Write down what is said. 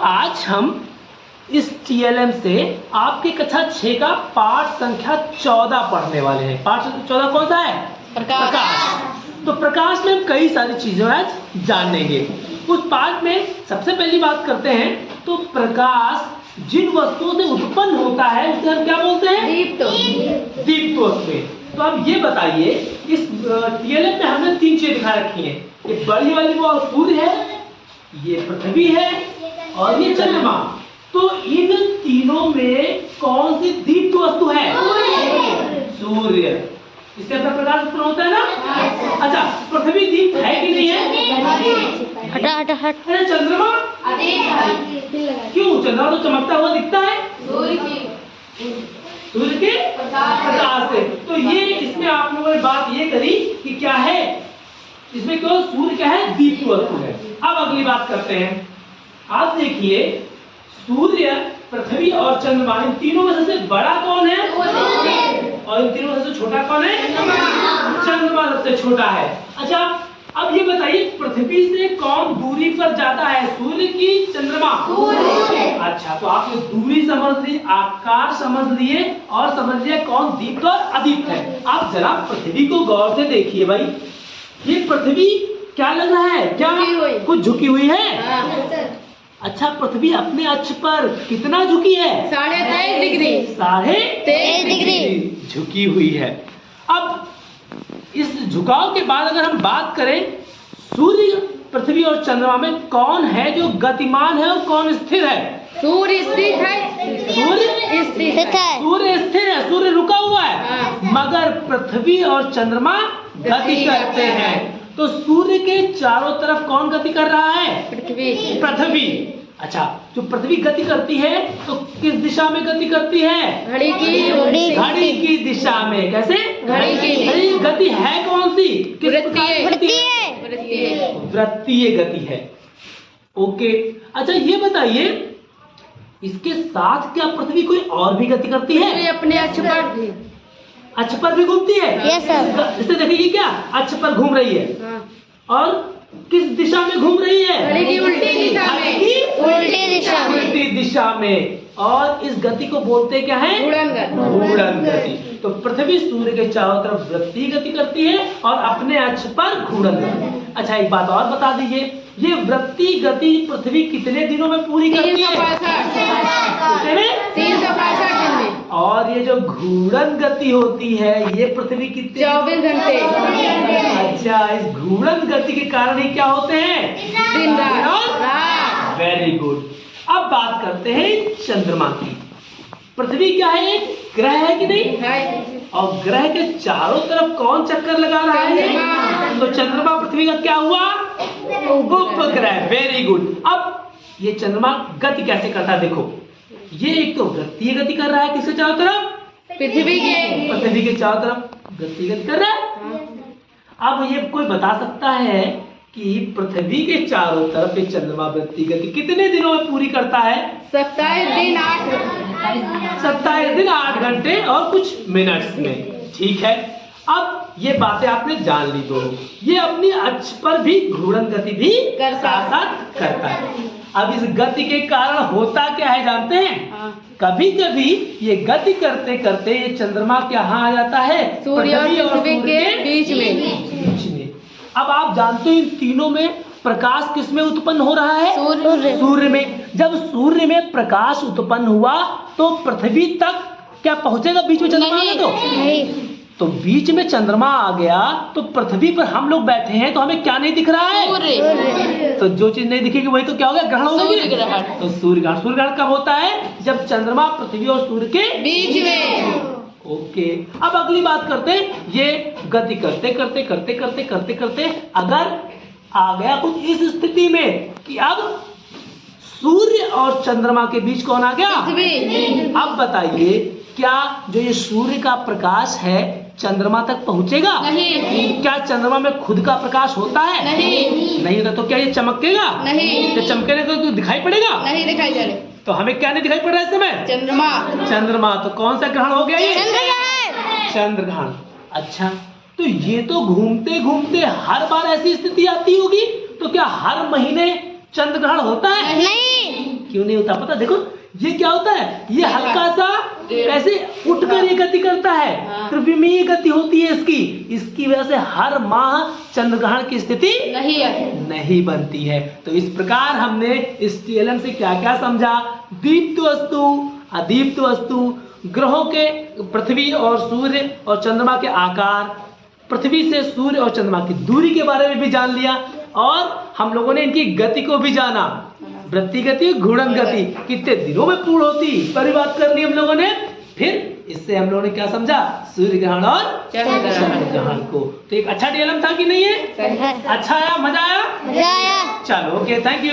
आज हम इस TLM से आपके कक्षा 6 का पाठ संख्या 14 पढ़ने वाले हैं। पाठ संख्या 14 कौन सा है? प्रकाश। तो प्रकाश में हम कई सारी चीजें आज जानेंगे। उस पाठ में सबसे पहली बात करते हैं तो प्रकाश जिन वस्तुओं से उत्पन्न होता है उसे हम क्या बोलते हैं? दीप्त वस्तुएं। तो अब ये बताइए, इस TLM में हमने 3 चीजें दिखा रखी हैं। ये बड़ी वाली वो सूर्य है, ये पृथ्वी है और ये चंद्रमा। तो इन तीनों में कौन सी दीप्त वस्तु है? सूर्य। इससे अपना प्रकाश उत्पन्न होता है ना। अच्छा, पृथ्वी दीप्त है कि नहीं है? अरे चंद्रमा क्यों? चंद्रमा तो चमकता हुआ दिखता है सूर्य के प्रकाश से। तो ये इसमें आप लोगों ने बात ये करी कि क्या है इसमें, क्यों सूर्य क्या है? दीप्त वस्तु है। अब अगली बात करते हैं। आप देखिए, सूर्य, पृथ्वी और चंद्रमा, इन तीनों में सबसे बड़ा कौन है? और इन तीनों में सबसे छोटा कौन है? चंद्रमा सबसे छोटा है। अच्छा, अब ये बताइए, पृथ्वी से कौन दूरी पर जाता है, सूर्य की चंद्रमा? अच्छा, तो आप ये दूरी समझ लिए, आकार समझ लिए और समझ लिए कौन दीप्त और अदीप्त है। आप जरा पृथ्वी को गौर से देखिए भाई, ये पृथ्वी क्या लग रहा है? क्या कुछ झुकी हुई है? अच्छा, पृथ्वी अपने अक्ष पर कितना झुकी है? 23.5 डिग्री। 23.5 डिग्री झुकी हुई है। अब इस झुकाव के बाद अगर हम बात करें, सूर्य, पृथ्वी और चंद्रमा में कौन है जो गतिमान है और कौन स्थिर है? सूर्य स्थिर है। सूर्य स्थिर है। सूर्य स्थिर है, सूर्य रुका हुआ है। मगर पृथ्वी और चंद्रमा गति करते हैं। तो सूर्य के चारों तरफ कौन गति कर रहा है? पृथ्वी। अच्छा, जो पृथ्वी गति करती है तो किस दिशा में गति करती है? घड़ी की दिशा में। कैसे? घड़ी गति है कौन सी? वृत्तीय गति है। ओके। अच्छा, ये बताइए, इसके साथ क्या पृथ्वी कोई और भी गति करती है? अपने अक्ष पर भी घूमती है। Yes sir. इसे देखिए, क्या अक्ष पर घूम रही है। हाँ। और किस दिशा में घूम रही है? घड़ी की उल्टी दिशा में। और इस गति को बोलते क्या है? घूर्णन गति। तो पृथ्वी सूर्य के चारों तरफ वृत्तीय गति करती है और अपने अक्ष पर घूर्णन गति। अच्छा, एक बात और बता दीजिए, ये वृत्तीय गति पृथ्वी कितने दिनों में पूरी करती है? 365 दिन में। और ये जो घूर्णन गति होती है ये पृथ्वी कितने? 24 घंटे। अच्छा, इस घूर्णन गति के कारण ही क्या होते हैं? दिन रात। Very good. अब बात करते हैं चंद्रमा की। पृथ्वी क्या है? एक ग्रह है कि नहीं है? और ग्रह के चारों तरफ कौन चक्कर लगा रहा है? तो चंद्रमा पृथ्वी का क्या हुआ? उपग्रह। Very good. अब ये चंद्रमा गति कैसे करता है? देखो, ये एक तो वृत्तीय गति कर रहा है, किसके चारों तरफ? पृथ्वी के चारों तरफ वृत्तीय गति कर रहा है। अब ये कोई बता सकता है कि पृथ्वी के चारों तरफ ये चंद्रमा वृत्तीय गति कितने दिनों में पूरी करता है? 27 दिन 8 घंटे और कुछ मिनट्स में। ठीक है, अब ये बातें आपने जान ली दोनों। ये अपनी अक्ष पर भी घूर्णन गति भी साथ करता है। अब इस गति के कारण होता क्या है जानते हैं? कभी कभी ये गति करते करते ये चंद्रमा कहाँ आ जाता है? सूर्य और पृथ्वी के बीच में। अब आप जानते हो इन तीनों में प्रकाश किस में उत्पन्न हो रहा है? सूर्य में। जब सूर्य में प्रकाश उत्पन्न हुआ तो पृथ्वी तक क्या पहुंचेगा? बीच में चंद्रमा आ गया तो बीच में चंद्रमा आ गया तो पृथ्वी पर हम लोग बैठे हैं तो हमें क्या नहीं दिख रहा है? तो जो चीज नहीं दिखेगी वही तो क्या हो गया? ग्रहण हो गया। तो सूर्य ग्रहण। सूर्य ग्रहण कब होता है? जब चंद्रमा पृथ्वी और सूर्य के बीच में। ओके। अब अगली बात करते हैं, ये गति करते करते करते करते करते करते अगर आ गया कुछ इस स्थिति में कि अब सूर्य और चंद्रमा के बीच कौन आ गया? अब बताइए, क्या जो ये सूर्य का प्रकाश है चंद्रमा तक पहुंचेगा? नहीं। क्या चंद्रमा में खुद का प्रकाश होता है? नहीं होता। तो क्या ये चमकेगा? नहीं। तो चमकेगा तो दिखाई पड़ेगा? नहीं दिखाई दे रहा। तो हमें क्या नहीं दिखाई पड़ रहा है इस समय? चंद्रमा। तो कौन सा ग्रहण हो गया ये? चंद्र ग्रहण। अच्छा, तो ये तो घूमते घूमते हर बार ऐसी स्थिति आती होगी। तो क्या हर महीने चंद्र ग्रहण होता है? क्यों नहीं होता पता? देखो ये क्या होता है, ये हल्का सा ऐसे उठकर ये गति करता है, त्रिविमीय गति होती है इसकी वजह से हर माह चंद्र ग्रहण की स्थिति नहीं बनती है। तो इस प्रकार हमने इस TLM से क्या क्या समझा? दीप्त वस्तु, अदीप्त वस्तु, ग्रहों के, पृथ्वी और सूर्य और चंद्रमा के आकार, पृथ्वी से सूर्य और चंद्रमा की दूरी के बारे में भी जान लिया, और हम लोगों ने इनकी गति को भी जाना, वृत्ति गति, घूर्णन गति कितने दिनों में पूर्ण होती, पर बात कर ली हम लोगों ने। फिर इससे हम लोगों ने क्या समझा? सूर्य ग्रहण और चंद्र ग्रहण को। तो एक अच्छा TLM था कि नहीं है? अच्छा आया, मजा आया? चलो ओके, थैंक यू।